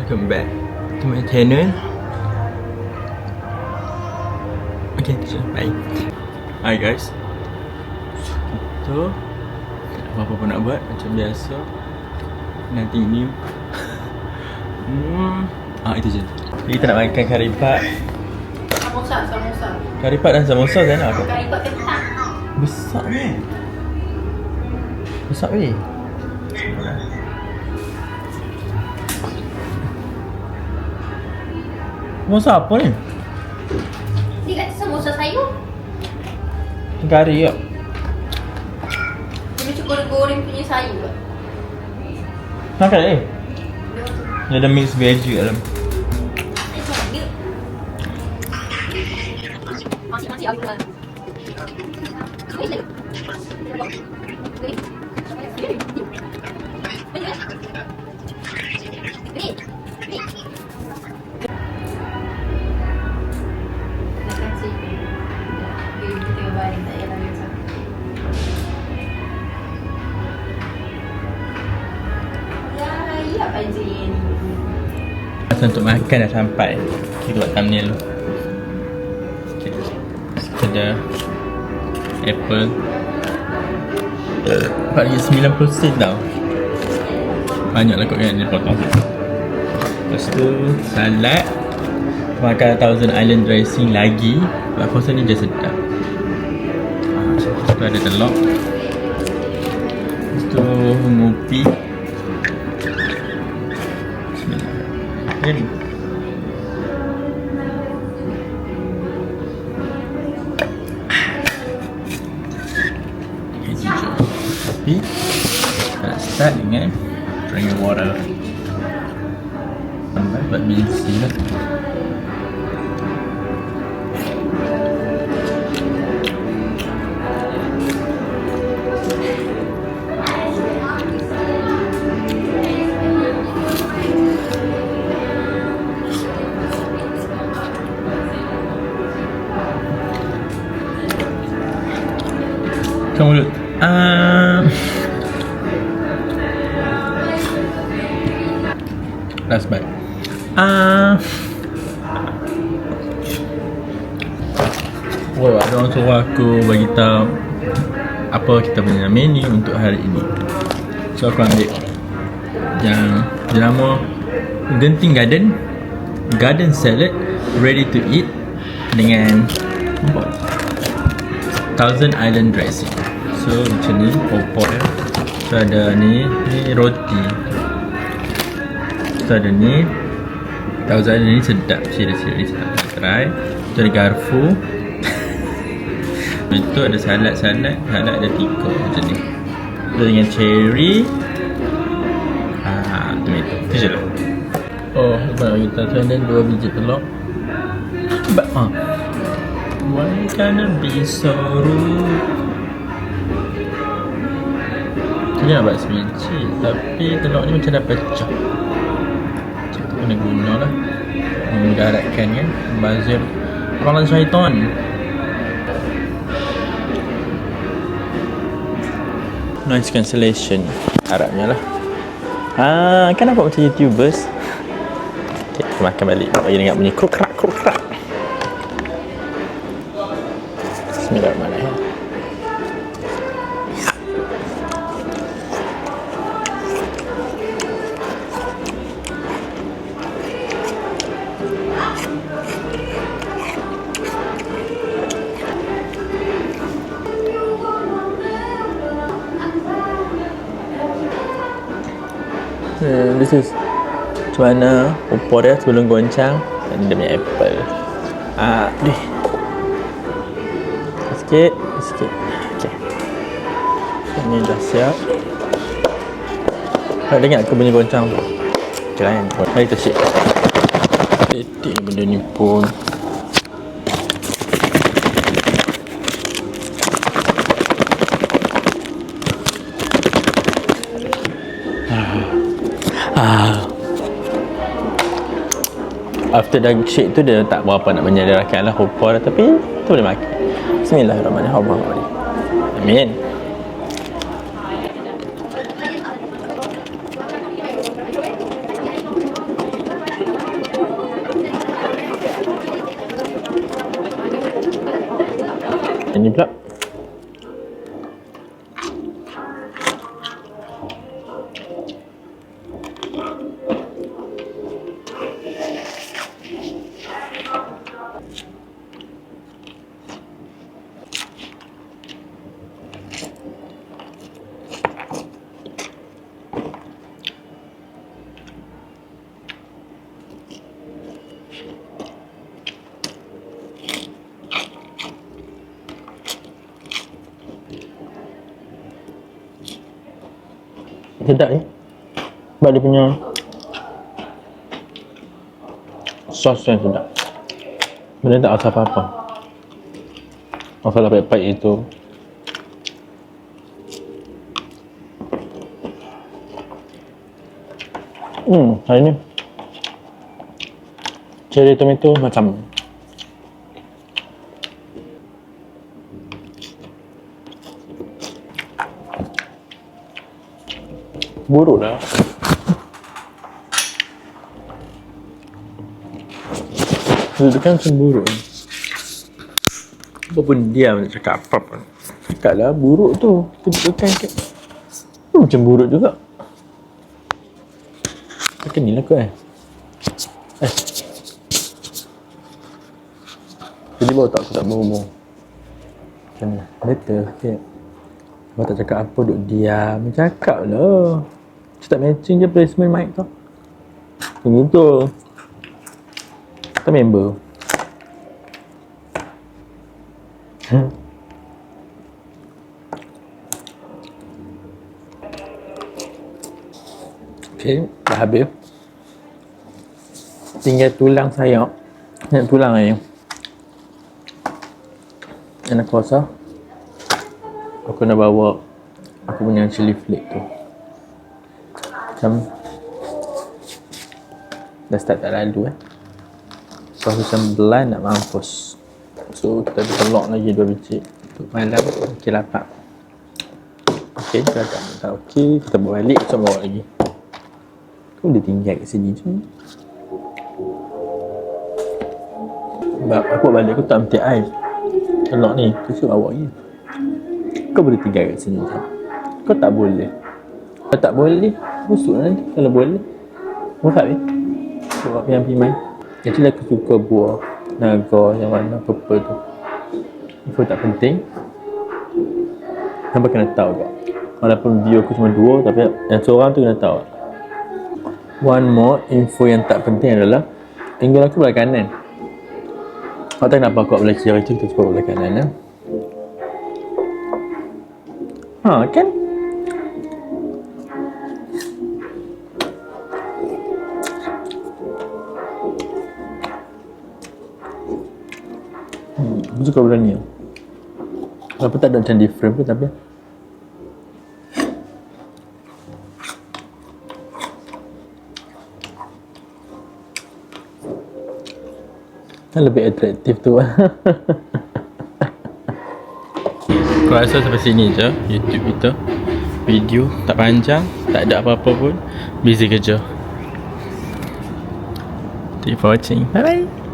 welcome back to my channel. Okay, bye. Hi guys. So, tak ada apa-apa pun nak buat macam biasa. Nanti ni itu je. Jadi kita nak makan kari pat. Samosa. Kari pat dan samosa kan apa? Kari pat kentang. Besar ni. Besar weh. Samosa apa ni? Dia kata samosa sayur. Kari ya. Dia macam goreng-goreng punya sayur. Makan ni. Dia ada mix veggie dalam. Masih apa? Masa untuk makan dah sampai. Kita buat thumbnail dulu. Ada apple 90 sen tau. Banyak lah kot kan dia potong. Lepas tu salad. Makan Thousand Island dressing lagi. Aku rasa ni je sedap. Lepas tu ada telur. Lepas tu ngopi. Bismillahirrahmanirrahim. Tapi nak start dengan drinking water. Sampai buat busy lah. Mulut. Last bite. Wow, ada orang suruh aku bagi tahu apa kita punya menu untuk hari ini. So aku ambil yang nama Genting Garden Salad ready to eat dengan Thousand Island dressing. So macam ni opor ya. So ada ni roti. So ada ni Thousand Island ni sedap. Siri sedap. Try. So ada garfu. Itu ada salad ada 3 macam ni. So dengan cherry. Tomato. Itu je lah. Oh, lepas kita tuan 2 biji telur. Why can't it be so rude? Dia nak buat sebiji, tapi telur ni macam dah pecah. Macam tu kena guna lah. Memudaratkan kan. Bazir Abang syaitan. Noise cancellation harapnya lah. Kan nampak macam YouTubers. Okay, kita makan balik. Bagi dengar bunyi kruk-krak. Bismillahirrahmanirrahim. This is macam mana opor dia sebelum goncang. Dan dia punya apple. Sikit. Okay. Ini dah siap. Nak dengar ke bunyi goncang tu? Okay lah kan. Mari kita shake. Letik benda ni pun. After dah shake tu dia tak berapa nak menyederakan lah opor dah, tapi tu boleh makan. Bismillahirrahmanirrahim. Amin. Sedap ni. Sebab dia punya sos yang sedap. Benda tak rasa apa-apa. Masalah pahit-pahit itu. Hari ni cherry tomato macam buruk lah. Dia kan cemburu. Apa pun diam nak cakap apa pun. Cakap lah buruk tu. Kita kan macam buruk juga. Pakai ni lah kot Jadi baru tak aku tak berhubung. Macam ni. Better sikit. Kau tak cakap apa, duduk diam. Cakap lah. Macam tak matching je placement mic tu. Macam tu. Kita member. Okay, dah habis. Tinggal tulang sayap. Nak tulang ni. Dan aku rasa aku nak bawa aku punya chili flake tu. Macam dah start tak lalu So macam belan nak mampus. So kita ada telur lagi 2 biji untuk malam. Okay, lapar. Okay, kita tak okay, kita bawa balik, kita bawa lagi. Kau boleh tinggal kat sini je. Sebab aku balik aku tak ambil air. Telur ni, tu suruh awak je. Kau boleh tinggal kat sini je. Kau tak boleh. Kalau tak boleh, busuk nanti. Kalau boleh, buat ni. Buat yang pimai. Actually aku suka buah naga yang warna purple tu. Info tak penting. Hampa kena tahu kak. Walaupun video aku cuma 2, tapi yang seorang tu kena tahu. One more info yang tak penting adalah tinggal aku belah kanan. Tak tahu kenapa aku belah kiri tu, kita cuba belah kanan kan? Aku suka benda ni. Walaupun tak ada macam different pun, tapi lebih atraktif tu. Aku rasa sampai sini je YouTube kita. Video tak panjang, tak ada apa-apa pun. Busy kerja. Thank you for watching. Bye bye.